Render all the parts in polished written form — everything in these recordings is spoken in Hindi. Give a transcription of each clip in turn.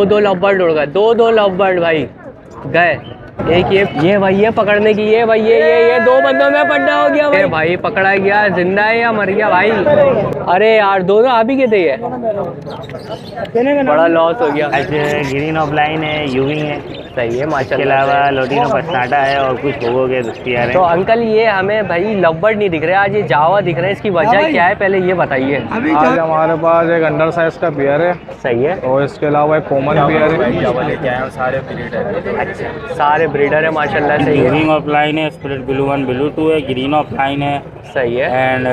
दो लव बर्ड उड़ गए, दो लव बर्ड भाई गए। एक ये भाई ये पकड़ने की, ये भाई ये दो बंदों में पड्डा हो गया भाई। भाई पकड़ा गया, जिंदा है या मर गया भाई? अरे यार दोनों आप ही के थे, बड़ा लॉस हो गया। ग्रीन ऑफलाइन है, यूविंग है, सही है माशाल्लाह। इसके अलावा लोटिनो पस्नाटा है और कुछ भोगो के दस्तियार है। तो अंकल ये हमें भाई लवबर्ड नहीं दिख रहे, आज ये जावा दिख रहे हैं, इसकी वजह क्या है पहले ये बताइए। आज हमारे पास एक अंडर साइज का पेयर है, सही है, और इसके अलावा एक कॉमन पेयर है। सारे ब्रीडर है। अच्छा सारे ब्रीडर है माशाल्लाह से। ग्रीन ऑफलाइन है, स्प्लिट ब्लू 1 ब्लू 2 है, ग्रीन ऑफलाइन है, सही है, एंड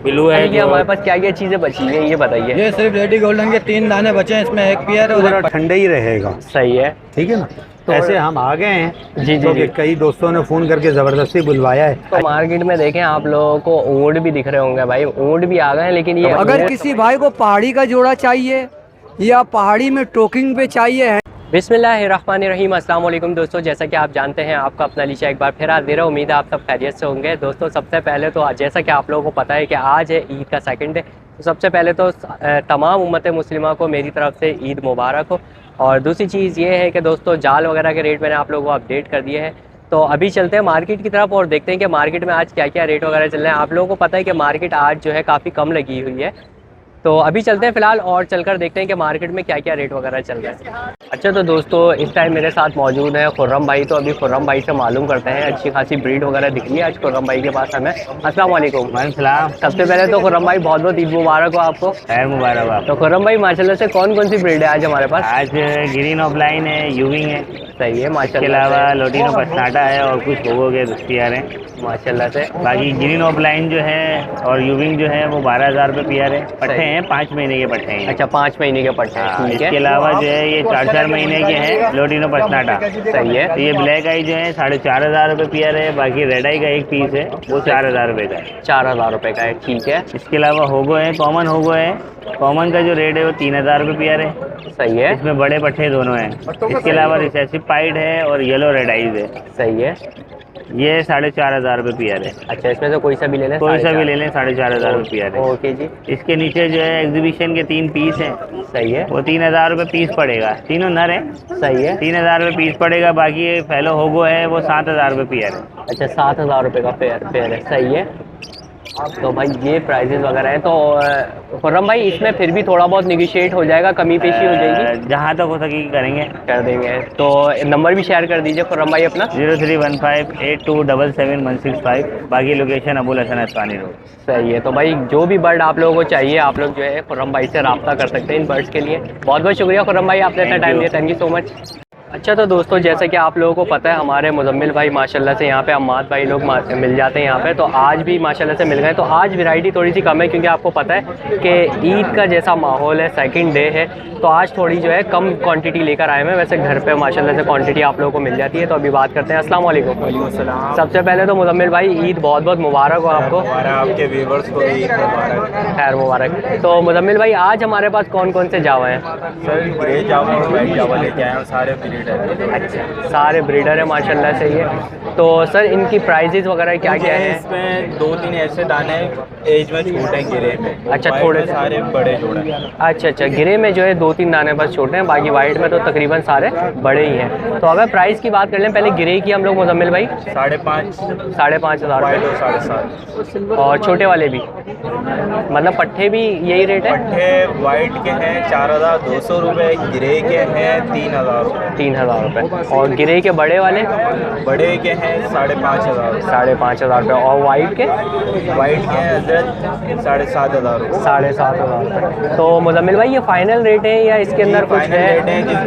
ब्लू है। ये हमारे पास क्या क्या चीजें बची हैं ये बताइए। ये सिर्फ रेडी गोल्डन के 3 दाने बचे हैं, इसमें एक पेयर और ठंडा ही रहेगा, सही है, ठीक है ना। तो ऐसे हम आ गए हैं जी जी, जी। कई दोस्तों ने फोन करके जबरदस्ती बुलवाया है। तो मार्केट में देखें आप लोगों को ऊँट भी दिख रहे होंगे भाई, ऊँट भी आ गए हैं, लेकिन ये अगर किसी भाई को पहाड़ी का जोड़ा चाहिए या पहाड़ी में टोकिंग पे चाहिए। बिस्मिल्लाहिर्रहमानिर्रहीम, अस्सलाम वालेकुम दोस्तों। जैसा कि आप जानते हैं आपका अपना लीचा एक बार फिर हाजिर है। उम्मीद है आप सब खैरियत से होंगे। दोस्तों सबसे पहले तो जैसा कि आप लोगों को पता है कि आज है ईद का सेकंड डे, तो सबसे पहले तो तमाम उम्मत मुस्लिमा को मेरी तरफ से ईद मुबारक हो। और दूसरी चीज़ ये है कि दोस्तों जाल वगैरह के रेट मैंने आप लोगों को अपडेट कर दिए हैं। तो अभी चलते हैं मार्केट की तरफ और देखते हैं कि मार्केट में आज क्या क्या रेट वगैरह चल रहे हैं। आप लोगों को पता है कि मार्केट आज जो है काफ़ी कम लगी हुई है, तो अभी चलते हैं फ़िलहाल और चलकर देखते हैं कि मार्केट में क्या क्या रेट वगैरह चल रहा है। अच्छा तो दोस्तों इस टाइम मेरे साथ मौजूद है खुर्रम भाई, तो अभी खुर्रम भाई से मालूम करते हैं। अच्छी खासी ब्रीड वगैरह दिख रही है आज खुर्रम भाई के पास हमें। अस्सलाम वालेकुम। सलाम। सबसे पहले तो खुर्रम भाई बहुत बहुत ईद मुबारक हो आपको। खैर मुबारक हो। तो खुर्रम भाई माशाल्लाह से कौन कौन सी ब्रीड है आज हमारे पास? आज ग्रीन ऑफलाइन है, यूविंग है, सही है माशाल्लाह। इसके अलावा लोटिनो पस्नाटा है और कुछ भोगो के दस्तियार हैं माशाल्लाह से। बाकी ग्रीन ऑफलाइन जो है और यूविंग जो है वो 12,000 रुपये पेयर है। पट्टे हैं 5 महीने के पट्टे हैं। अच्छा 5 महीने के पट्टे हैं, ठीक है। इसके अलावा जो है ये 4-4 महीने के हैं लोटिनो पस्नाटा, सही है। तो ये ब्लैक आई जो है 4,500 रुपये पेयर है। बाकी रेड आई का एक पीस है वो 4,000 रुपये का है। 4,000 रुपये का है, ठीक है। इसके अलावा होगो है, कॉमन होगो है, कॉमन का जो रेट है वो 3,000 रुपये पेयर है, सही है। इसमें बड़े पट्टे दोनों हैं। इसके अलावा रिसेसिव पाइड है और येलो रेड आइज है, सही है। ये 4,500 रुपये पेयर है। अच्छा इसमें से कोई सा भी ले लें? कोई सा भी ले लें 4,500 रुपये पेयर है। ओके जी। इसके नीचे जो है एग्जीबिशन के 3 पीस हैं, सही है, वो 3,000 रुपये पीस पड़ेगा। तीनों नर है, सही है। 3,000 रुपये पीस पड़ेगा। बाकी ये फैलो होगो है वो 7,000 रुपये पेयर है। अच्छा 7,000 रुपये का पेयर है, सही है। तो भाई ये प्राइजेस वगैरह हैं। तो खुर्रम भाई इसमें फिर भी थोड़ा बहुत निगोशिएट हो जाएगा, कमी पेशी हो जाएगी? जहाँ तक हो सकेगी करेंगे, कर देंगे। तो नंबर भी शेयर कर दीजिए खुर्रम भाई अपना। 031582771665। बाकी लोकेशन अबुल हसन अस्वानी रोड। सही है। तो भाई जो भी बर्ड आप लोगों को चाहिए आप लोग जो है खुर्रम भाई से रब्ता कर सकते हैं इन बर्ड्स के लिए। बहुत बहुत शुक्रिया खुर्रम भाई, आपने इतना टाइम दिया, थैंक यू सो मच। अच्छा तो दोस्तों जैसा कि आप लोगों को पता है हमारे मुजम्मिल भाई माशाल्लाह से यहाँ पे अम्माद भाई लोग मिल जाते हैं यहाँ पे, तो आज भी माशाल्लाह से मिल गए। तो आज वैरायटी थोड़ी सी कम है क्योंकि आपको पता है कि ईद का जैसा माहौल है, सेकंड डे है, तो आज थोड़ी जो है कम क्वांटिटी लेकर आए हैं। वैसे घर पे माशाल्लाह से क्वांटिटी आप लोगों को मिल जाती है। तो अभी बात करते हैं। अस्सलाम वालेकुम। सबसे पहले तो मुजम्मिल भाई ईद बहुत बहुत मुबारक हो आपको। आपके व्यूवर्स को ईद मुबारक। खैर मुबारक। तो मुजम्मिल भाई आज हमारे पास कौन कौन से जावा हैं? सर ग्रे जावा और वाइट जावा लेके आए हैं, सारे ब्रीडर हैं। अच्छा सारे ब्रीडर हैं माशाल्लाह से ये। तो सर इनकी प्राइजेस वगैरह क्या क्या है? इसमें 2-3 ऐसे दाने एज में छूट हैं गिरे में। अच्छा थोड़े सारे बड़े जोड़े। अच्छा गिरे में जो है 2-3 दाने बस छोटे हैं, बाकी वाइट में तो तकरीबन सारे बड़े ही हैं। तो अगर प्राइस की बात कर लें पहले गिरे की हम लोग मुजम्मिल भाई 5,500 और 7,500 और छोटे वाले भी मतलब पट्टे भी यही रेट है? पट्टे वाइट के हैं 4,200 रुपये, गिरे के हैं 3,000 रुपये। 3,000 रुपये। और गिरे के बड़े वाले? बड़े के हैं 5,500। 5,500 रुपये। और वाइट के? वाइट के हैं हजरत 7,500 रुपये। 7,500 रुपये। तो मुजम्मिल भाई ये फाइनल रेट है या इसके अंदर कुछ है? रेट है। जिस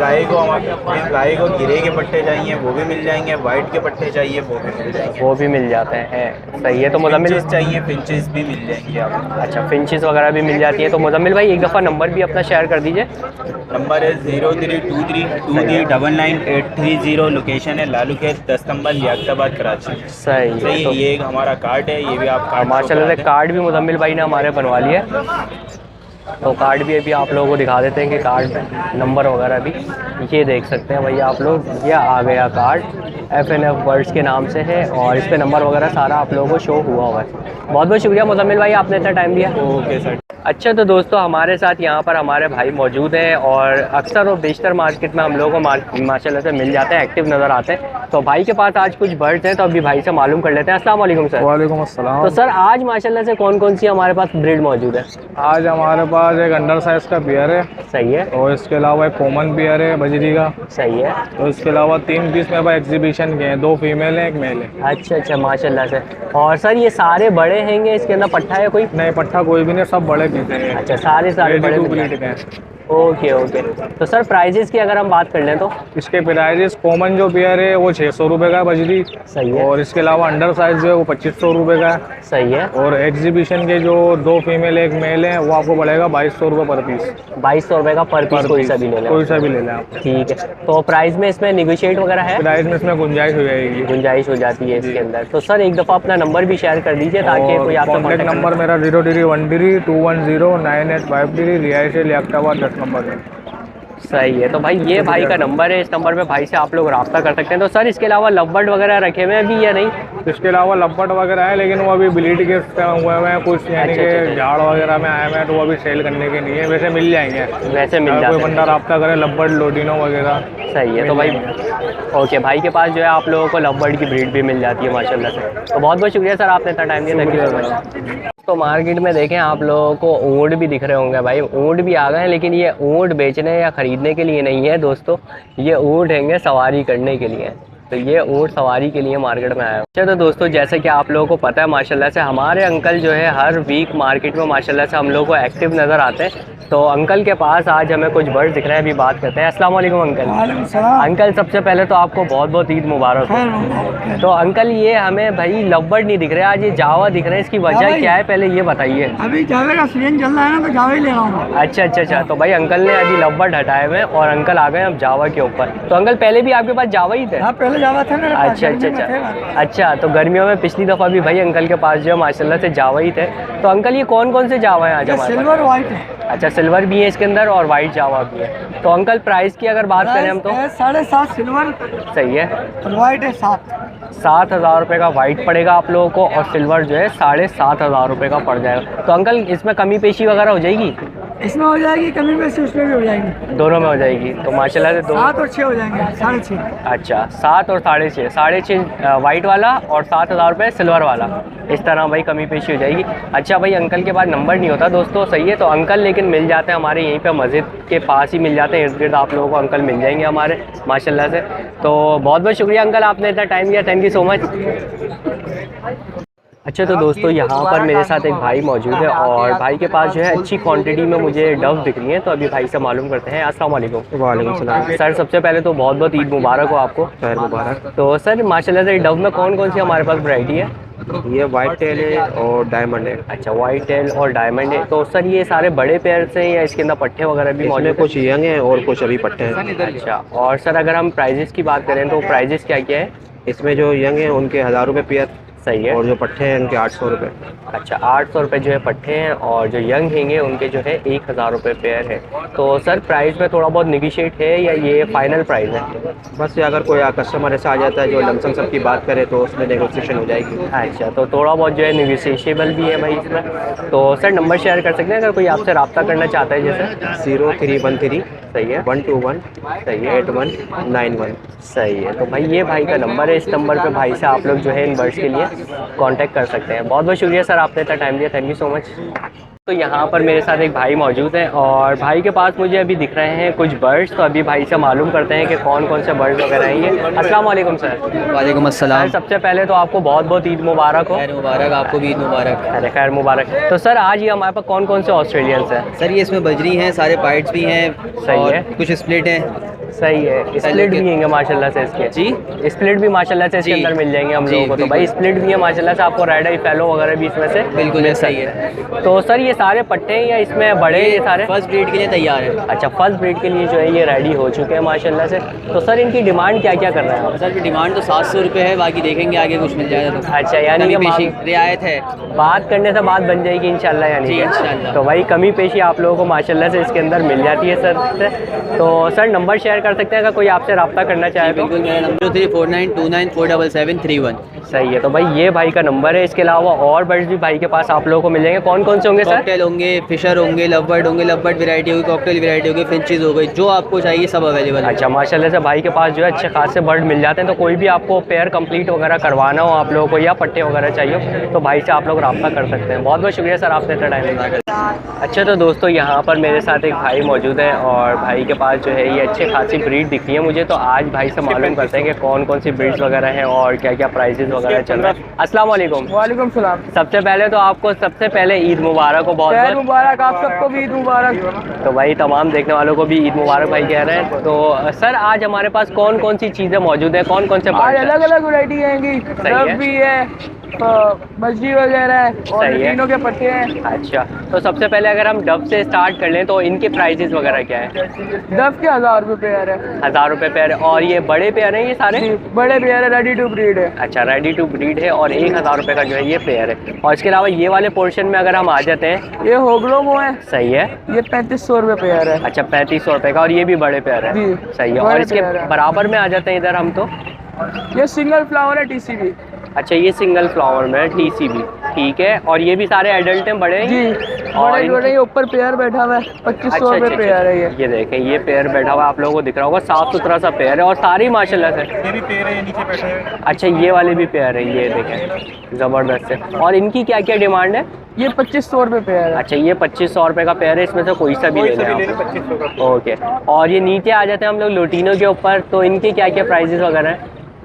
गाय को गिरे के पट्टे चाहिए वो भी मिल जाएंगे, वाइट के पट्टे चाहिए वो भी मिल जाएंगे, वो भी मिल जाते हैं। सही है। तो मुजम्मिल चाहिए फिंचेस भी मिल जाएंगे आपको। अच्छा फिंचेस वगैरह भी मिल जाती है। तो मुजम्मिल भाई एक दफ़ा नंबर भी अपना शेयर कर दीजिए। नंबर है 0323238830। लोकेशन है लालू खेत 10 नंबर लियाकताबाद कराची। सही तो ये एक हमारा कार्ड है, ये भी आप कार्ड माशाल्लाह से कार्ड भी मुजम्मिल भाई ने हमारे बनवा लिया। तो कार्ड भी अभी आप लोगों को दिखा देते हैं कि कार्ड नंबर वगैरह भी ये देख सकते हैं भैया आप लोग। ये आ गया कार्ड FNF बर्ड्स के नाम से है और इस पे नंबर वगैरह सारा आप लोगों को शो हुआ है। बहुत बहुत शुक्रिया मुजम्मिल भाई, आपने इतना टाइम दिया। Okay sir. अच्छा तो दोस्तों हमारे साथ यहाँ पर हमारे भाई मौजूद हैं और अक्सर और बेशतर मार्केट में हम लोगों को माशाल्लाह से मिल जाते हैं, एक्टिव नज़र आते हैं। तो भाई के पास आज कुछ बर्ड्स हैं तो अभी भाई से मालूम कर लेते हैं। अस्सलाम वालेकुम सर। वालेकुम अस्सलाम। तो सर आज माशाल्लाह से कौन कौन सी हमारे पास ब्रीड मौजूद है? आज हमारे पास एक अंडर साइज का बियर है सही है। और इसके अलावा एक कॉमन बियर है बजरी का। सही है। तो इसके अलावा 3 पीस मेरे पास एग्जीबिशन के हैं, 2 फीमेल हैं 1 मेल है। अच्छा अच्छा माशाल्लाह से। और सर ये सारे बड़े हैंगे, इसके अंदर पट्ठा है कोई? नहीं पट्ठा कोई भी नहीं, सब बड़े पीस हैं। अच्छा सारे सारे बड़े मिल ब्रीड जाते के हैं। हैं। Okay okay. तो सर प्राइजेस की अगर हम बात कर लें तो? इसके प्राइजेस कॉमन जो बियर है वो 600 रुपये का है बजरी। सही है। और इसके अलावा अंडर साइज जो है वो 2500 रुपये का है। सही है। और एग्जीबिशन के जो 2 फीमेल 1 मेल है वो आपको पड़ेगा 2200 रुपये पर पीस। 2200 रुपये का पर पीस, कोई सा भी ले लें। कोई सा भी ले लें आप। ठीक है। तो प्राइस में इसमें निगोशिएट वगैरह है? प्राइस में इसमें गुंजाइश हो जाएगी। गुंजाइश हो जाती है इसके अंदर। तो सर एक दफ़ा अपना नंबर भी शेयर कर दीजिए ताकि कोई आपका कॉन्टैक्ट नंबर मेरा 03132109853 रिहाइश लियाकताबाद 10 नंबर है। सही है। तो भाई ये भाई का नंबर है, इस नंबर पे भाई से आप लोग रब्ता कर सकते हैं। तो सर इसके अलावा लवबर्ड वगैरह रखे हुए हैं अभी या नहीं? इसके अलावा लपट वगैरह है लेकिन वो अभी ब्लीड के हुए हैं कुछ, यानी अच्छा, कि अच्छा। झाड़ वगैरह में आए हुए हैं तो वो अभी सेल करने के नहीं है। वैसे मिल जाएंगे, वैसे मिल अगर जाते कोई हैं। बंदा रब्ता करे लपट लोडिनो वगैरह। सही है। तो भाई ओके, भाई के पास जो है आप लोगों को लवबर्ड की ब्रीड भी मिल जाती है माशाल्लाह से। तो बहुत बहुत शुक्रिया सर, आपने इतना टाइम दिया। Thank you so much. तो मार्केट में देखें आप लोगों को ऊँट भी दिख रहे होंगे भाई, ऊँट भी आ गए हैं, लेकिन ये ऊँट बेचने या ख़रीदने के लिए नहीं है दोस्तों, ये ऊँट हैंगे सवारी करने के लिए। तो ये ऊँट सवारी के लिए मार्केट में आया है। अच्छा तो दोस्तों जैसे कि आप लोगों को पता है माशाल्लाह से हमारे अंकल जो है हर वीक मार्केट में माशाल्लाह से हम लोग को एक्टिव नज़र आते हैं। तो अंकल के पास आज हमें कुछ बर्ड्स दिख रहे हैं, अभी बात करते हैं। अस्सलाम वालेकुम अंकल। अंकल सबसे पहले तो आपको बहुत बहुत ईद मुबारक हो। तो अंकल ये हमें भाई लवबर्ड नहीं दिख रहे, आज ये जावा दिख रहे हैं, इसकी वजह क्या है पहले ये बताइए। अभी जावे का सीजन चल रहा है ना, तो जावे ले रहा हूँ। अच्छा अच्छा अच्छा। तो भाई अंकल ने अभी लवबर्ड हटाए हुए हैं और अंकल आ गए अब जावा के ऊपर। तो अंकल पहले भी आपके पास जावा ही थे? हाँ पहले जावा था मेरे पास। अच्छा अच्छा अच्छा अच्छा। तो गर्मियों में पिछली दफ़ा भी भाई अंकल के पास जो है माशाल्लाह से जावा ही थे। तो अंकल ये कौन कौन से जावा हैं आज हमारे पास? सिल्वर व्हाइट है। अच्छा सिल्वर भी है इसके अंदर और वाइट जावा भी है। तो अंकल प्राइस की अगर बात करें हम तो? 7.5 सिल्वर सही है। और व्हाइट है 7,000 रुपये का वाइट पड़ेगा आप लोगों को और सिल्वर जो है 7,500 रुपये का पड़ जाएगा। तो अंकल इसमें कमी पेशी वगैरह हो जाएगी? इसमें हो जाएगी कमी पेशी, उसमें भी हो जाएगी, दोनों में हो जाएगी। तो माशाल्लाह से 7 और 6 हो जाएंगे, 6.5। अच्छा 7 और 6.5, 6.5 वाइट वाला और 7,000 रुपये सिल्वर वाला, इस तरह भाई कमी पेशी हो जाएगी। अच्छा भाई अंकल के पास नंबर नहीं होता दोस्तों, सही है। तो अंकल लेकिन मिल जाते हैं हमारे यहीं पे मस्जिद के पास ही मिल जाते हैं, इर्द गिर्द आप लोगों को अंकल मिल जाएंगे हमारे माशाल्लाह से। तो बहुत बहुत शुक्रिया अंकल, आपने इतना टाइम दिया, थैंक यू सो मच। अच्छा तो दोस्तों यहाँ पर मेरे साथ एक भाई मौजूद है और भाई के पास जो है अच्छी क्वांटिटी में मुझे डव दिख रही है। तो अभी भाई से मालूम करते हैं। अस्सलाम वालेकुम। वालेकुम सलाम। सर सबसे पहले तो बहुत बहुत ईद मुबारक हो आपको। खैर मुबारक। तो सर माशाल्लाह से डव में कौन कौन सी हमारे पास वैरायटी है? ये वाइट टेल है और डायमंड है। अच्छा वाइट टेल और डायमंड है। तो सर ये सारे बड़े पेयर से या इसके अंदर पट्टे वगैरह भी मौजूद इसमें हैं? कुछ यंग है और कुछ अभी पट्टे हैं। अच्छा और सर अगर हम प्राइजेस की बात करें तो प्राइजेस क्या क्या है? इसमें जो यंग है उनके 1000 रुपये पेयर सही है। और जो पट्टे हैं उनके 800 रुपये। अच्छा 800 रुपये जो है पट्टे हैं और जो यंग हैंगे उनके जो है 1000 रुपये पेयर है। तो सर प्राइस में थोड़ा बहुत निगोशिएट है या ये फाइनल प्राइस है? बस ये अगर कोई कस्टमर ऐसा आ जाता है जो लमसम सब की बात करे तो उसमें नेगोशिएशन हो जाएगी। अच्छा तो थोड़ा बहुत जो है निगोशिएबल भी है भाई इसमें। तो सर नंबर शेयर कर सकते हैं अगर कोई आपसे रब्ता करना चाहता है जैसे? 0313 सही है 121 सही है 8191। सही है। तो भाई ये भाई का नंबर है, इस नंबर पे भाई से आप लोग जो है इन बर्ड्स के लिए कांटेक्ट कर सकते हैं। बहुत बहुत शुक्रिया सर, आपने इतना टाइम दिया, थैंक यू सो मच। तो यहाँ पर मेरे साथ एक भाई मौजूद हैं और भाई के पास मुझे अभी दिख रहे हैं कुछ बर्ड्स। तो अभी भाई से मालूम करते हैं कि कौन कौन से बर्ड्स वगैरह हैं ये। अस्सलाम वालेकुम सर। वालेकुम अस्सलाम। सर सबसे पहले तो आपको बहुत बहुत ईद मुबारक हो। खैर मुबारक, आपको भी ईद मुबारक। अरे खैर मुबारक। तो सर आज ये हमारे पास कौन कौन से ऑस्ट्रेलियंस हैं? सर ये इसमें बजरी हैं, सारे पाइट्स भी हैं सही और है। कुछ स्प्लिट हैं। सही है। स्प्लिट भी हैं माशाल्लाह से इसके? जी स्प्लिट भी माशाल्लाह से इसके जी। अंदर मिल जाएंगे हम जी, लोगों को। तो भाई बिल्कुल। स्प्लिट भी है माशाल्लाह से, आपको रेड आई फैलो वगैरह भी इसमें से बिल्कुल मिल सही सकते हैं। है। तो सर ये सारे पट्टे हैं या इसमें बड़े ये सारे? फर्स्ट ब्रीड के लिए तैयार है। अच्छा फर्स्ट ब्रीड के लिए जो है ये रेडी हो चुके हैं माशाल्लाह से। तो सर इनकी डिमांड क्या क्या कर रहे हैं आप? सर की डिमांड तो 700 रुपये है, बाकी देखेंगे आगे कुछ मिल जाएगा तो। अच्छा यानी कि कमी पेशी रियायत है, बात करने से बात बन जाएगी इंशाल्लाह यानी जी, कि। इंशाल्लाह। तो भाई कमी पेशी आप लोगों को माशाल्लाह से इसके अंदर मिल जाती है सर से। तो सर नंबर शेयर कर सकते हैं अगर कोई आपसे रब्ता करना चाहे तो? बिल्कुल, मेरा नंबर 034929477731। सही है, तो भाई ये भाई का नंबर है। इसके अलावा और बर्ड्स भी भाई के पास आप लोगों को मिल जाएंगे। कौन कौन से होंगे सर? कॉकटेल होंगे, फिशर होंगे, लवबर्ड होंगे, लवबर्ड वैरायटी होगी, कॉकटेल वैरायटी होगी, फिंचेस हो गई, जो आपको चाहिए सब अवेलेबल है। अच्छा, माशाल्लाह से भाई के पास जो है अच्छे खासे बर्ड मिल जाते हैं। तो कोई भी आपको पेयर कंप्लीट वगैरह करवाना हो आप लोगों को या पट्टे वगैरह चाहिए हो तो भाई से आप लोग रब्ता कर सकते हैं। बहुत बहुत शुक्रिया सर आपने इतना टाइम दिया। अच्छा, तो दोस्तों यहाँ पर मेरे साथ एक भाई मौजूद है और भाई के पास जो है ये अच्छी खासी ब्रीड दिखती है मुझे। तो आज भाई से मालूम करते हैं कि कौन कौन सी ब्रीड्स वगैरह हैं और क्या क्या प्राइसेस वगैरह चल रहा है। अस्सलाम वालेकुम। वालेकुम सलाम। सबसे पहले तो आपको सबसे पहले ईद मुबारक हो। बहुत बहुत मुबारक, आप सबको भी ईद मुबारक। तो भाई तमाम देखने वालों को भी ईद मुबारक भाई कह रहे हैं। तो सर आज हमारे पास कौन कौन सी चीज़ें मौजूद हैं, कौन कौन से आज अलग अलग वैरायटी आएंगी, है। भी है, मछली वगैरह है और सही है। तीनों के पट्टे हैं। अच्छा, तो सबसे पहले अगर हम डब से स्टार्ट कर लें तो इनके प्राइसेस वगैरह क्या है? डब के 1000 रुपये पेयर है। 1000 रुपये पेयर है। और ये बड़े पेयर हैं ये सारे? जी, बड़े पेयर है, रेडी टू ब्रीड है। अच्छा, रेडी टू ब्रीड है और 1000 रुपये का जो है ये पेयर है। और इसके अलावा ये वाले पोर्शन में अगर हम आ जाते हैं, ये होगलो वो है। सही है। ये 3500 रुपये पेयर है। अच्छा, 3500 रुपये का। और ये भी बड़े पेयर है। जी, सही है। बड़े और इसके पेयर है। बराबर में आ जाते हैं इधर हम तो, ये सिंगल फ्लावर है, TCB। अच्छा ये सिंगल फ्लावर में TCB, ठीक है। और ये भी सारे एडल्ट हैं, बड़े हैं? जी, और बड़े इन- जोड़े, ये ऊपर पेयर बैठा हुआ है, 2500 अच्छा, रुपये पेयर है ये देखें ये पेयर बैठा हुआ है, आप लोगों को दिख रहा होगा, साफ सुथरा सा पेयर है और सारी माशाल्लाह से। ये भी पेड़ है, नीचे बैठे हुए। अच्छा, ये वाले भी पेयर है, ये देखें ज़बरदस्त है। और इनकी क्या क्या डिमांड है? ये 2500 रुपये पेयर है। अच्छा, ये 2500 रुपये का पेयर है, इसमें से कोई सा भी ले लें आप। 2500 का। ओके। और ये नीचे आ जाते हैं हम लोग लोटिनो के ऊपर, तो इनके क्या क्या प्राइजेस वगैरह हैं?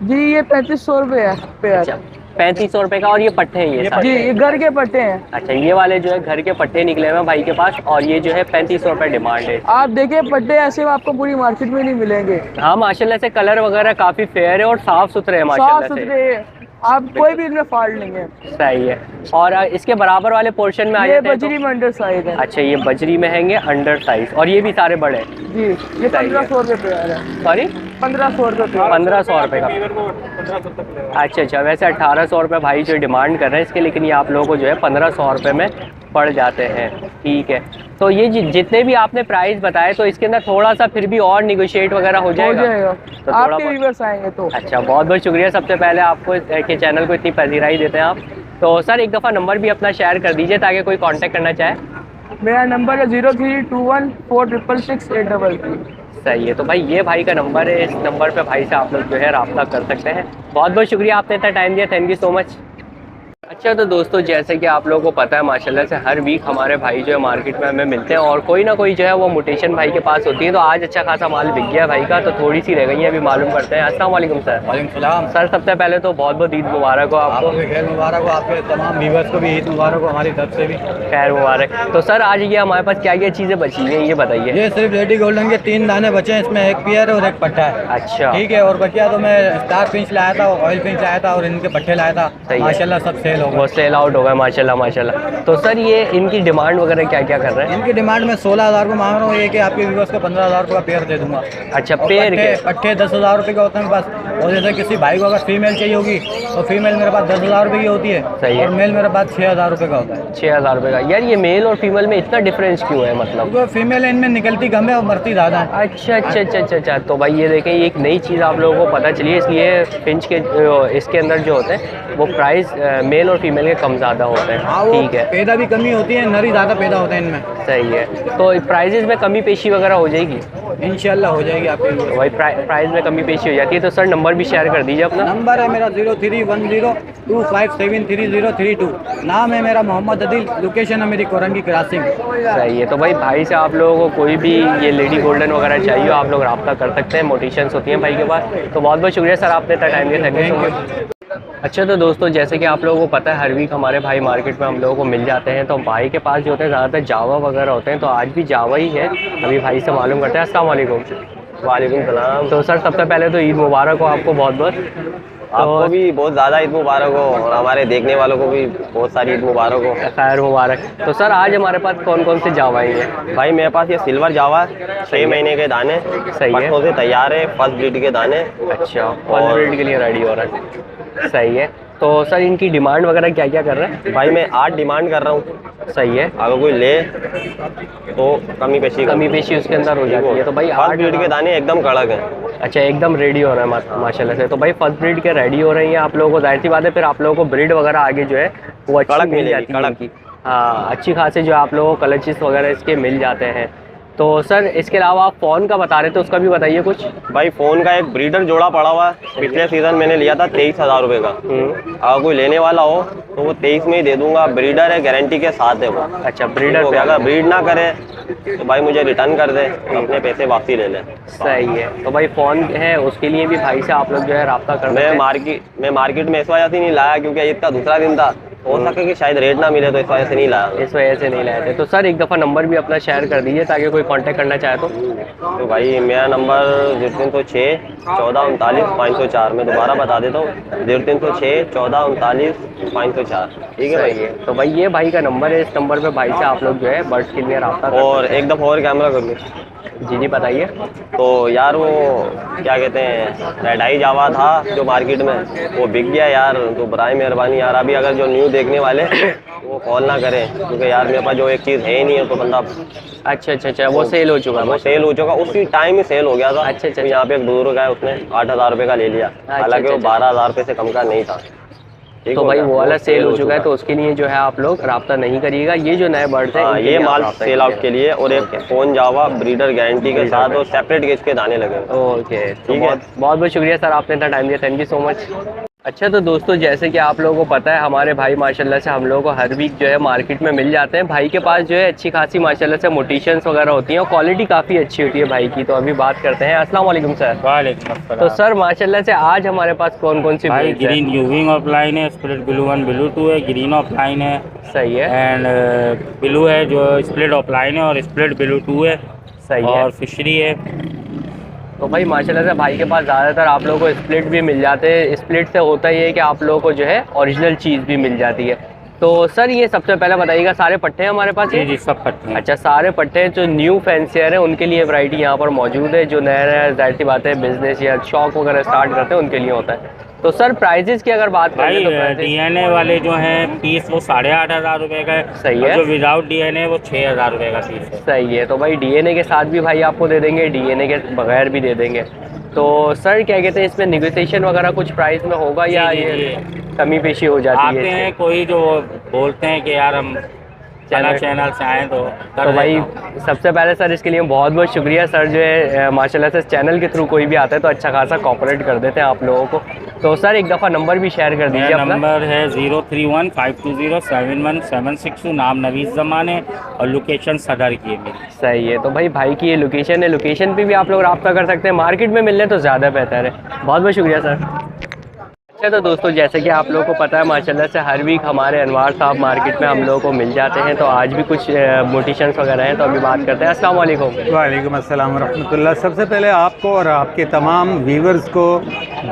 जी, ये 3500 रुपये है पेयर। अच्छा, 3500 रुपये का। और ये पट्टे हैं ये सारे? जी, ये घर के पट्टे हैं। अच्छा, ये वाले जो है घर के पट्टे निकले हुए हैं भाई के पास और ये जो है 3500 रुपये डिमांड है। आप देखिए पट्टे ऐसे आपको पूरी मार्केट में नहीं मिलेंगे। हाँ माशाल्लाह से कलर वगैरह काफ़ी फेयर है और साफ़ सुथरे हैं साफ माशाल्लाह से। सुथरे, आप कोई भी इनमें फॉल्ट नहीं है। सही है। और इसके बराबर वाले पोर्शन में आ ये जाते हैं बजरी में अंडर साइज है। अच्छा, ये बजरी में हैंगे अंडर साइज और ये भी सारे बड़े हैं। जी, ये सही है। 1500 रुपये पेयर है। सॉरी, 1500 रुपये पेयर। 1500 रुपये का। अच्छा अच्छा, वैसे 1800 रुपये भाई जो डिमांड कर रहे हैं इसके, लेकिन ये आप लोगों को जो है 1500 रुपये में पड़ जाते हैं, ठीक है। तो ये जितने भी आपने प्राइस बताए तो इसके अंदर थोड़ा सा फिर भी और निगोशिएट वगैरह हो जाएगा? तो थोड़ा आपके बहुत- व्यूअर्स आएंगे तो। अच्छा, बहुत बहुत शुक्रिया सबसे पहले आपको के चैनल को इतनी पजीराई देते हैं आप। तो सर एक दफ़ा नंबर भी अपना शेयर कर दीजिए ताकि कोई कांटेक्ट करना चाहे। मेरा नंबर है 0321466833। सही है। तो भाई ये भाई का नंबर है, इस नंबर पे भाई से आप लोग जो है रब्ता कर सकते हैं। बहुत बहुत शुक्रिया आपने इतना टाइम दिया, थैंक यू सो मच। अच्छा, तो दोस्तों जैसे कि आप लोगों को पता है माशाल्लाह से हर वीक हमारे भाई जो है मार्केट में हमें मिलते हैं और कोई ना कोई जो है वो मोटेशन भाई के पास होती है। तो आज अच्छा खासा माल बिक गया भाई का, तो थोड़ी सी रह गई है, अभी मालूम करते हैं। अस्सलाम वालेकुम सर। वालेकुम सलाम। सर सबसे पहले तो बहुत बहुत ईद मुबारक हो आपको। भी खैर मुबारक हो, आपके तमाम व्यूअर्स को भी ईद मुबारक हो हमारी तरफ से भी। खैर मुबारक। तो सर आज ये हमारे पास क्या क्या चीज़ें बची हैं ये बताइए। ये सिर्फ रेडी गोल्डन के 3 दाने बचे हैं, इसमें एक पियर और एक पट्टा है। अच्छा, ठीक है। और बचिया तो मैं स्टार फिंच लाया था, ऑयल फिंच लाया था और इनके पट्टे लाया था। सही है। माशाल्लाह सब सेल हो वो गए। सेल आउट हो गया माशाल्लाह माशाल्लाह। तो सर ये इनकी डिमांड वगैरह क्या क्या कर रहे हैं? इनकी डिमांड में 16000 को मांग रहा हूँ, ये कि आपके व्यूअर्स को 15000 रुपये का पेयर दे दूंगा। अच्छा, और पेड़ के? पट्टे 10000 रुपये का होता है मेरे पास। और जैसे किसी भाई को अगर फीमेल चाहिए होगी तो फीमेल मेरे पास 10000 रुपये की होती है। सही है। और मेल मेरे पास 6000 रुपये का होता है। 6000 रुपये का। यार ये मेल और फीमेल में इतना डिफरेंस क्यों है मतलब? क्योंकि फीमेल इनमें निकलती कम है और मरती ज़्यादा है। अच्छा अच्छा अच्छा अच्छा अच्छा। तो भाई ये देखें ये एक नई चीज़ आप लोगों को पता चली है, इसलिए फिंच के इसके अंदर जो होते हैं वो प्राइस मेल और फीमेल के कम ज़्यादा होते हाँ, हैं, वो ठीक है। पैदा भी कमी होती है, नरी ज़्यादा पैदा होते हैं इनमें। सही है। तो प्राइजेज में कमी पेशी वगैरह हो जाएगी? इंशाल्लाह हो जाएगी आपके लिए। वही प्राइस में कमी पेशी हो जाती है। तो सर नंबर भी शेयर कर दीजिए अपना। नंबर है मेरा 0310257332। नाम है मेरा मोहम्मद अदिल, लोकेशन है मेरी कोरंगी क्रॉसिंग। सही है। तो भाई से आप लोगों को कोई भी ये लेडी गोल्डन वगैरह चाहिए आप लोग रब्ता कर सकते हैं, मोटिशंस होती हैं भाई के पास। तो बहुत बहुत शुक्रिया सर आपने इतना टाइम दिया, थैंक यू सो मच। अच्छा, तो दोस्तों जैसे कि आप लोगों को पता है हर वीक हमारे भाई मार्केट में हम लोगों को मिल जाते हैं। तो भाई के पास जो होते हैं ज़्यादातर जावा वगैरह होते हैं, तो आज भी जावा ही है। अभी भाई से मालूम करते हैं। अस्सलाम वालेकुम। वालेकुम सलाम। तो सर सबसे पहले तो ईद मुबारक हो आपको बहुत बहुत। आपको भी बहुत ज़्यादा ईद मुबारक हो और हमारे देखने वालों को भी बहुत सारी ईद मुबारक हो। खैर मुबारक। तो सर आज हमारे पास कौन कौन से जावा हैं? भाई मेरे पास ये सिल्वर जावा 6 महीने के दाने, सही है, पट्टों से तैयार है, फर्स्ट ब्रीड के दाने। अच्छा, फर्स्ट ब्रीड के लिए रेडी हो रहा है, सही है। तो सर इनकी डिमांड वगैरह क्या क्या कर रहे हैं? भाई मैं 8 डिमांड कर रहा हूँ, सही है, अगर कोई ले तो कमी पेशी उसके अंदर हो जाती है। तो भाई फर्स्ट ब्रीड के दाने एकदम कड़क हैं। अच्छा, एकदम रेडी हो रहा है माशाल्लाह से। तो भाई फर्स्ट ब्रीड के रेडी हो रहे हैं आप लोगों को, जाहिर सी बात है फिर आप लोगों को ब्रीड वगैरह आगे जो है वो अच्छी कड़क मिल मिलेगी, जाती है कड़क। इनकी। हाँ, अच्छी खासी जो आप लोगों को क्लचेस वगैरह इसके मिल जाते हैं। तो सर इसके अलावा आप फ़ोन का बता रहे थे, उसका भी बताइए कुछ। भाई फ़ोन का एक ब्रीडर जोड़ा पड़ा हुआ है, पिछले सीज़न मैंने लिया था 23,000 रुपये का। अगर कोई लेने वाला हो तो वो 23 में ही दे दूंगा। ब्रीडर है, गारंटी के साथ है वो। अच्छा, ब्रीडर हो गया। अगर ब्रीड ना करे तो भाई मुझे रिटर्न कर दे, अपने पैसे वापसी ले ले। सही है। तो भाई फ़ोन है उसके लिए भी भाई से आप लोग जो है रब्ता कर सकते हैं। मैं मार्केट में इस वजह से नहीं लाया क्योंकि ईद का दूसरा दिन था, हो सके कि शायद रेट ना मिले तो इस वजह से नहीं लाया। इस वजह से नहीं लाए थे। तो सर एक दफ़ा नंबर भी अपना शेयर कर दीजिए ताकि कोई कांटेक्ट करना चाहे तो भाई मेरा नंबर 0306 14 39 504। मैं दोबारा बता देता हूँ, 0306 14 39 504। ठीक है भाई। तो भाई ये भाई का नंबर है, इस नंबर पे भाई से आप लोग जो है बर्ड्स के लिए रब्ता कर। और एक दफ़ा और कैमरा कर लो। जी बताइए। तो यार वो क्या कहते हैं, रेड आई जावा था जो मार्केट में, वो बिक गया यार। तो बराए मेहरबानी यार अभी अगर जो न्यू देखने वाले वो कॉल ना करें, क्योंकि यार मेरे पास जो एक चीज़ है ही नहीं है तो बंदा। अच्छा, वो सेल हो चुका है? वो सेल हो चुका, उसी टाइम ही सेल हो गया था। अच्छा। तो यहाँ पे एक बुजुर्ग है, उसने 8,000 रुपये का ले लिया, हालांकि वो 12,000 रुपये से कम का नहीं था। तो भाई वो वाला सेल हो चुका है, तो उसके लिए जो है आप लोग रब्ता नहीं करिएगा। ये जो नए बर्ड्स हैं ये माल सेल आउट के लिए, और एक फ़ोन जावा ब्रीडर गारंटी के साथ और सेपरेट गेज के दाने लगे। ओके, तो बहुत बहुत शुक्रिया सर, आपने इतना टाइम दिया, थैंक यू सो मच। अच्छा, तो दोस्तों जैसे कि आप लोगों को पता है हमारे भाई माशाल्लाह से हम लोगों को हर वीक जो है मार्केट में मिल जाते हैं। भाई के पास जो है अच्छी खासी माशाल्लाह से मोटिशंस वगैरह होती हैं और क्वालिटी काफ़ी अच्छी होती है भाई की। तो अभी बात करते हैं। अस्सलाम वालेकुम सर। वालेकुम अस्सलाम। तो सर माशाल्लाह से आज हमारे पास कौन कौन सी भाई ग्रीन यूविंग ऑफलाइन है, स्प्लिट ब्लू 1 ब्लू 2 है, ग्रीन ऑफलाइन है, सही है, एंड ब्लू है जो स्प्लिट ऑफलाइन है और स्प्लिट ब्लू 2 है, सही है, और फिशरी है। तो भाई माशाल्लाह से भाई के पास ज़्यादातर आप लोगों को स्प्लिट भी मिल जाते हैं। स्प्लिट से होता ही है कि आप लोगों को जो है ओरिजिनल चीज़ भी मिल जाती है। तो सर ये सबसे पहले बताइएगा, सारे पट्टे हैं हमारे पास? जी सब पट्टे हैं। अच्छा, सारे पट्टे जो न्यू फैंसियर हैं उनके लिए वैरायटी यहाँ पर मौजूद है। जो नया जाहिर सी बात है बिजनेस या शॉप वगैरह स्टार्ट करते हैं उनके लिए होता है। तो सर प्राइजेस की अगर बात करें तो डीएनए वाले जो हैं पीस वो 8,500 रुपये का है। सही है। जो विदाउट डीएनए वो 6,000 रुपये का पीस है। सही है। तो भाई डीएनए के साथ भी भाई आपको दे देंगे, डीएनए के बगैर भी दे देंगे। तो सर क्या कहते हैं इसमें नेगोशिएशन वगैरह कुछ प्राइस में होगा या ये कमी पेशी हो जाती है? आते हैं कोई जो बोलते हैं कि यार हम चैनल से आए तो भाई सबसे पहले सर इसके लिए बहुत बहुत शुक्रिया। सर जो है माशाल्लाह से चैनल के थ्रू कोई भी आता है तो अच्छा खासा कोऑपरेट कर देते हैं आप लोगों को। तो सर एक दफ़ा नंबर भी शेयर कर दीजिए अपना। नंबर है 0315207162, नाम नवीज़ ज़मान है और लोकेशन सदर की है मेरी। सही है। तो भाई की ये लोकेशन है, लोकेशन पे भी आप लोग रब्ता कर सकते हैं। मार्केट में मिलने तो ज़्यादा बेहतर है। बहुत बहुत शुक्रिया सर। अच्छा, तो दोस्तों जैसे कि आप लोगों को पता है माशाल्लाह से हर वीक हमारे अनवार साहब मार्केट में हम लोगों को मिल जाते हैं। तो आज भी कुछ मोटिशंस वगैरह हैं, तो अभी बात करते हैं। अस्सलाम वालेकुम। वालेकुम अस्सलाम रहमतुल्लाह। सबसे पहले आपको और आपके तमाम व्यूवर्स को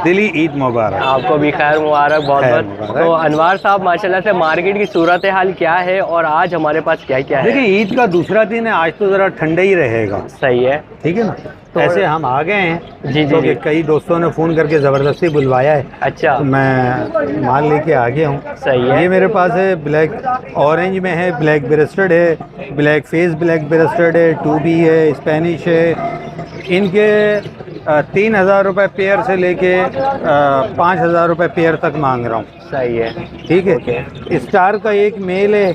दिली ईद मुबारक। आपको भी खैर मुबारक, बहुत बहुत। तो अनवार साहब माशाल्लाह से मार्केट की सूरत हाल क्या है और आज हमारे पास क्या क्या है? देखिए ईद का दूसरा दिन है, आज तो ज़रा ठंडा ही रहेगा। सही है, ठीक है ना। तो ऐसे हम आ गए हैं जी तो कई दोस्तों ने फ़ोन करके ज़बरदस्ती बुलवाया है। अच्छा, तो मैं माल लेके आ गया हूँ। सही है। ये मेरे पास है ब्लैक ऑरेंज में है, ब्लैक ब्रेस्टेड है, ब्लैक फेस ब्लैक ब्रेस्टेड है, 2B है, स्पेनिश है। इनके 3,000 रुपये पेयर से लेके 5,000 रुपये पेयर तक मांग रहा हूँ। सही है, ठीक है। स्टार का एक मेल है,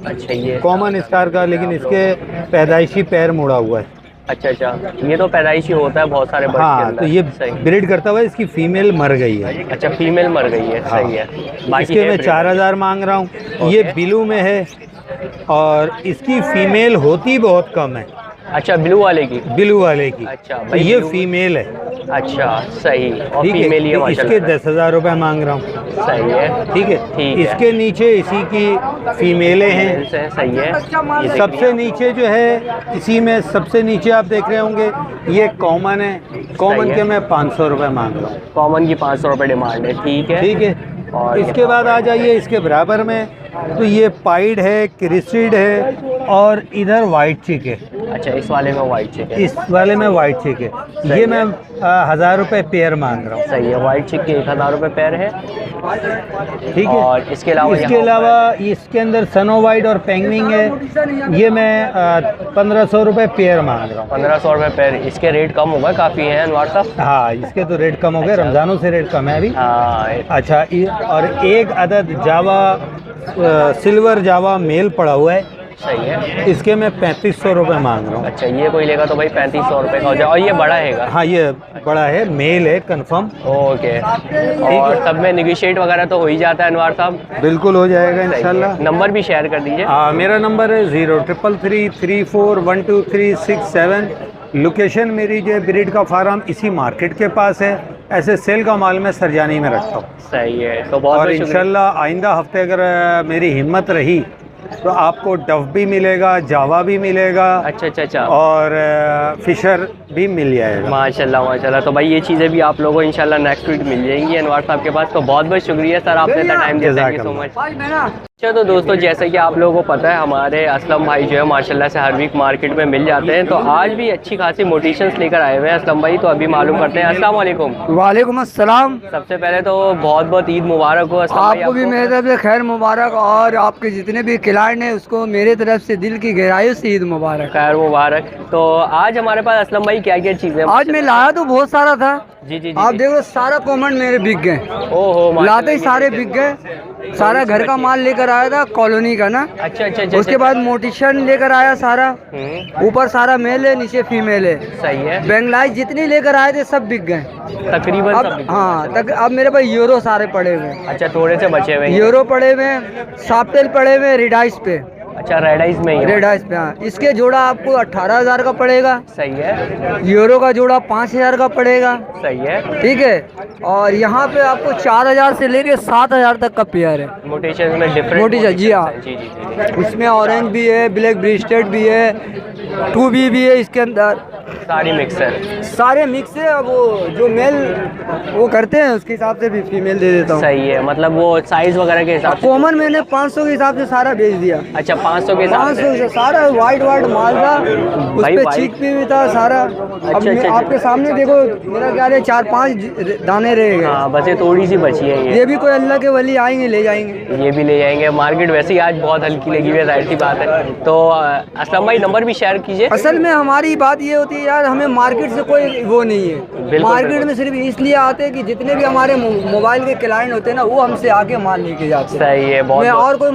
अच्छा ये कॉमन स्टार का, लेकिन इसके पैदाइशी पैर मुड़ा हुआ है। अच्छा, ये तो पैदाइशी होता है बहुत सारे बर्ड्स के हाँ, अंदर। तो ये सही। ब्रीड करता हुआ इसकी फीमेल मर गई है। अच्छा, फीमेल मर गई है। हाँ। सही है। बाकी इसके मैं 4,000 मांग रहा हूँ। ये ब्लू में है और इसकी फीमेल होती बहुत कम है। अच्छा, ब्लू वाले की? ब्लू वाले की। अच्छा तो ये फीमेल है। अच्छा सही। और ठीक फीमेल ही है है, इसके माशाल्लाह। 10,000 रुपये मांग रहा हूँ। सही है। ठीक है, ठीक है। इसके नीचे इसी की फीमेलें हैं। Females हैं, सही है। ये देख सबसे लीजिए। नीचे जो है, इसी में सबसे नीचे आप देख रहे होंगे, ये कॉमन है। कॉमन है। के मैं 500 रुपये मांग रहा हूँ। कॉमन की 500 रुपये डिमांड है, ठीक है। ठीक है। और इसके बाद आ जाइए इसके बराबर में, तो ये पाइड है, क्रिसिड है, और इधर वाइट चिक है। अच्छा, इस वाले में वाइट चिक है। इस वाले में वाइट चिक है। ये मैं 1000 रुपये पेयर मांग रहा हूँ। सही है, वाइट चिक के 1000 रुपये पेयर है। ठीक है। और इसके अलावा इसके अंदर सनो वाइट और पेंगविंग है। ये मैं 1500 रुपये पेयर मांग रहा हूँ। 1500 रुपये पेयर। इसके रेट कम होगा काफ़ी है अनवार साहब। हाँ, इसके तो रेट कम हो गए, रमज़ानों से रेट कम है अभी। हाँ। अच्छा, और एक अदद जावा सिल्वर जावा मेल पड़ा हुआ है। सही है। इसके मैं 3500 रुपये मांग रहा हूँ। अच्छा, ये कोई लेगा तो भाई 3500 रुपये का हो जाए। और ये बड़ा हैगा। हाँ, ये बड़ा है, मेल है कंफर्म। ओके। और सब में निगोशिएट वगैरह तो हो ही जाता है अनवार साहब। बिल्कुल हो जाएगा सही है। इंशाल्लाह। नंबर भी शेयर कर दीजिए। मेरा नंबर है 0333412367। लोकेशन मेरी जो है ब्रीड का फार्म इसी मार्केट के पास है। ऐसे सेल का माल मैं सरजानी में रखता हूँ। सही है। तो बहुत और बहुत शुक्रिया। इंशाल्लाह आइंदा हफ्ते अगर मेरी हिम्मत रही तो आपको डफ भी मिलेगा, जावा भी मिलेगा। अच्छा अच्छा अच्छा। और फिशर भी मिल जाएगा। माशाल्लाह माशाल्लाह। तो भाई ये चीज़ें भी आप लोगों को इंशाल्लाह नेक्स्ट वीक मिल जाएंगी अनवार साहब के पास। तो बहुत बहुत शुक्रिया सर, आपने इतना टाइम दिया। Thank you so much. अच्छा, तो दोस्तों जैसे कि आप लोगों को पता है, हमारे असलम भाई जो है माशाल्लाह से हर वीक मार्केट में मिल जाते हैं। तो आज भी अच्छी खासी मोटिवेशंस लेकर आए हुए हैं असलम भाई। तो अभी मालूम करते हैं। अस्सलाम वालेकुम। वालेकुम अस्सलाम। सबसे पहले तो बहुत बहुत ईद मुबारक हो असलम भाई। आपको भी मेरी तरफ से खैर मुबारक, और आपके जितने भी क्लाइंट हैं उसको मेरे तरफ से दिल की गहराइयों से ईद मुबारक। खैर मुबारक। तो आज हमारे पास असलम भाई क्या क्या चीज़ें? आज मैं लाया तो बहुत सारा था। जी जी जी। आप देखो सारा कॉमेंट मेरे बिक गए। ओहो, लाते ही सारे बिक गए। सारा घर का माल लेकर आया था कॉलोनी का ना। अच्छा अच्छा अच्छा। उसके बाद मोटिशन लेकर आया सारा। ऊपर सारा मेल है, नीचे फीमेल है। सही है। बेंगलाई जितनी लेकर आए थे सब बिक गए तकरीबन सब अब। बिक गए। हाँ तक अब मेरे पास यूरो सारे पड़े हुए हैं। अच्छा, थोड़े से बचे हुए हैं। यूरो पड़े हुए हैं, सॉफ्टेल पड़े हुए हैं रेडाइस पे। अच्छा, रेड आइज में ही है। रेड आइस पे हाँ। इसके जोड़ा आपको 18,000 का पड़ेगा। सही है। यूरो का जोड़ा 5,000 का पड़ेगा। सही है। ठीक है। और यहाँ पे आपको 4,000 से लेके 7,000 तक का पेयर है। मोटेशन में डिफरेंट। मोटिशन, जी हाँ। जी जी जी। इसमें ऑरेंज भी है, ब्लैक ब्रिस्टेड भी है, 2B भी है इसके अंदर। सारी मिक्स है। सारे मिक्स है। अब वो जो मेल वो करते हैं उसके हिसाब से भी फीमेल दे देता हूँ। सही है, मतलब वो साइज वगैरह के हिसाब से। कॉमन मैंने 500 के हिसाब से सारा बेच दिया। अच्छा, 500 के हिसाब 500 से। से सारा वाइट माल था। उस भाई पे white- चीक भी था सारा। अब अच्छा, अच्छा। आपके सामने देखो, मेरा ख्याल है 4-5 दाने रह गए। हाँ, बस ये थोड़ी सी बची है ये। ये भी कोई अल्लाह के वली आएंगे ले जाएंगे। ये भी ले जाएंगे। मार्केट वैसे ही आज बहुत हल्की लगी हुई है, जाहिर सी बात है। तो असलम भाई नंबर भी शेयर कीजिए। असल में हमारी बात ये होती है यार, हमें मार्केट से कोई वो नहीं है। बिल्कुल, मार्केट में सिर्फ इसलिए आते हैं कि जितने भी हमारे मोबाइल के क्लाइंट होते हैं ना, वो हमसे आके माल लेके जाते हैं। सही है। बहुत मैं और कोई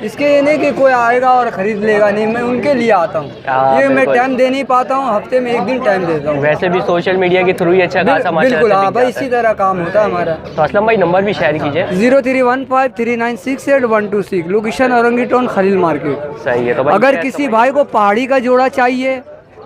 इसके ये नहीं कि कोई आएगा और ख़रीद लेगा, नहीं, मैं उनके लिए आता हूँ। हाँ, ये मैं बिल्कुल। टाइम दे नहीं पाता हूँ, हफ्ते में 1 दिन टाइम देता हूँ। वैसे भी सोशल मीडिया के थ्रू ही अच्छा खासा माशाल्लाह बिल्कुल से हाँ बिक भाई, जाता है। इसी तरह काम होता है हमारा। तो असलम भाई नंबर भी शेयर कीजिए। 03153968 location Orangi town Khalil market. सही है। तो भाई अगर किसी भाई को पहाड़ी का जोड़ा चाहिए,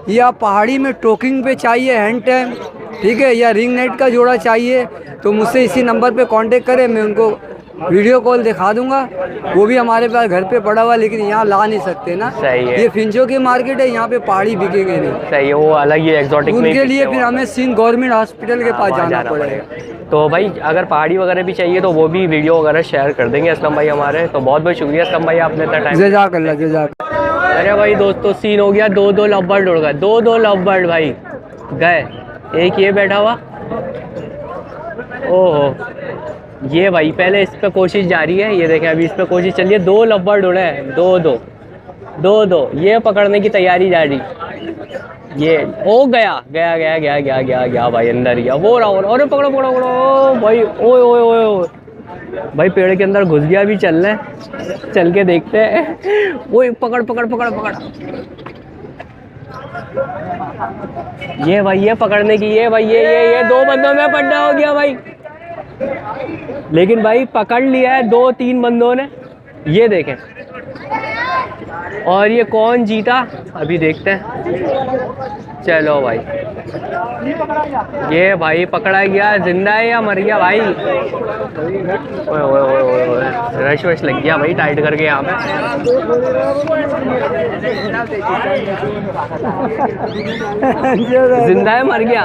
या पहाड़ी में टोकिंग पे चाहिए हैंड टाइम, ठीक है, या रिंग नेट का जोड़ा चाहिए, तो मुझसे इसी नंबर पे कांटेक्ट करें। मैं उनको वीडियो कॉल दिखा दूंगा। वो भी हमारे पास घर पे पड़ा हुआ, लेकिन यहाँ ला नहीं सकते ना। सही है। ये फिंचों की मार्केट है, यहाँ पे पहाड़ी बिकेंगे नहीं। सही है, वो अलग ही एक्सोटिक में ही उनके लिए बिकते फिर हो। हमें सिंध गवर्नमेंट हॉस्पिटल के पास वहाँ जाना पड़ेगा। तो भाई अगर पहाड़ी वगैरह भी चाहिए तो वो भी वीडियो वगैरह शेयर कर देंगे असलम भाई हमारे। तो बहुत बहुत शुक्रिया असलम भाई, आपने इतना टाइम। जज़ाकल्लाह जज़ाकल्लाह। अरे भाई दोस्तों, सीन हो गया। 2 लव बर्ड उड़ गए। 2 लव बर्ड भाई गए। एक ये बैठा हुआ। ओहो, ये भाई पहले इस पे कोशिश जारी है। ये देखें, अभी इस पे कोशिश चल रही है। 2 लव बर्ड उड़े हैं। 2 ये पकड़ने की तैयारी जारी। ये ओ गया गया गया गया गया गया गया भाई, अंदर गया। वो रहा। अरे पकड़ो पकड़ो पकड़ो भाई। ओए ओए ओए ओए भाई, पेड़ के अंदर घुस गया। अभी चल रहे हैं, चल के देखते हैं। वो पकड़ पकड़ पकड़ पकड़। ये भाई, ये पकड़ने की। ये भाई, ये 2 बंदों में पड्डा हो गया भाई। लेकिन भाई पकड़ लिया है 2-3 बंदों ने। ये देखें, और ये कौन जीता अभी देखते हैं। चलो भाई, ये भाई पकड़ा गया, जिंदा है या मर गया भाई? ओए ओए ओए ओए ओए, रश वश लग गया भाई टाइट करके यहाँ पे। जिंदा है मर गया?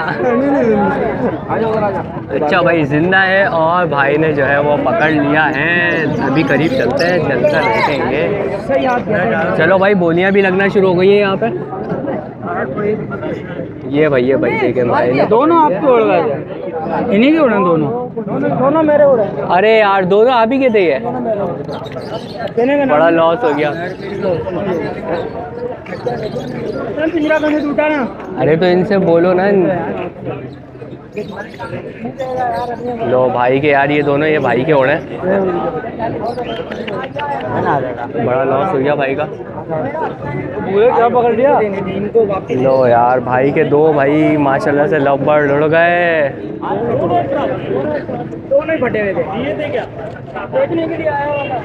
अच्छा भाई जिंदा है, और भाई ने जो है वो पकड़ लिया है। अभी करीब चलते हैं, चलकर देखेंगे। चलो भाई, बोलियां भी लगना शुरू हो गई है यहाँ पे। ये भाई देखे भाई ने दोनों आपके उड़ गए थे, इन्हीं के उड़े दोनों मेरे उड़े। अरे यार दोनों आप ही के थे ये, बड़ा लॉस हो गया। अरे तो इनसे बोलो ना। लो भाई के यार, ये दोनों ये भाई के उड़े, बड़ा लॉस हो गया भाई का। क्या पकड़ लिया? लो यार, भाई के दो भाई माशाल्लाह से लव बर्ड उड़ गए। दोनों ही फटे हुए थे। ये थे क्या? देखने के लिए आया हुआ था।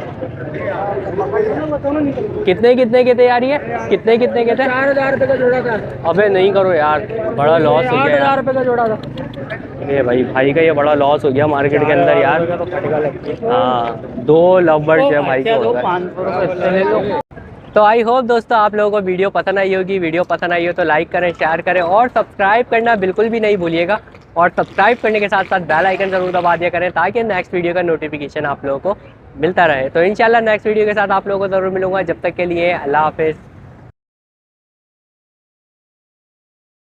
कितने के थे यार ये? कितने के थे? 4000 रुपये का जोड़ा था। अबे नहीं करो यार, बड़ा लॉस हो गया। 8000 रुपये का जोड़ा था। ये भाई का ये बड़ा लॉस हो गया मार्केट के अंदर यार। हाँ, 2 लव बर्ड जो है भाई को हो गए। तो आई होप दोस्तों आप लोगों को वीडियो पसंद आई होगी। वीडियो पसंद आई हो तो लाइक करें, शेयर करें और सब्सक्राइब करना बिल्कुल भी नहीं भूलिएगा। और सब्सक्राइब करने के साथ साथ बेल आइकन ज़रूर दबा दिया करें, ताकि नेक्स्ट वीडियो का नोटिफिकेशन आप लोगों को मिलता रहे। तो इंशाल्लाह नेक्स्ट वीडियो के साथ आप लोगों को ज़रूर मिलूंगा। जब तक के लिए अल्लाह हाफिज़।